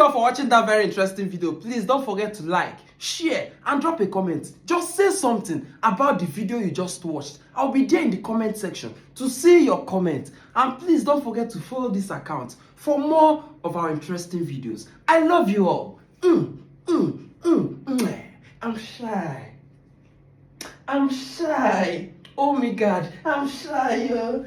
you all for watching that very interesting video. Please don't forget to like, share, and drop a comment. Just say something about the video you just watched. I'll be there in the comment section to see your comment. And please don't forget to follow this account for more of our interesting videos. I love you all. I'm shy. I'm shy. Oh my God, I'm shy, yo.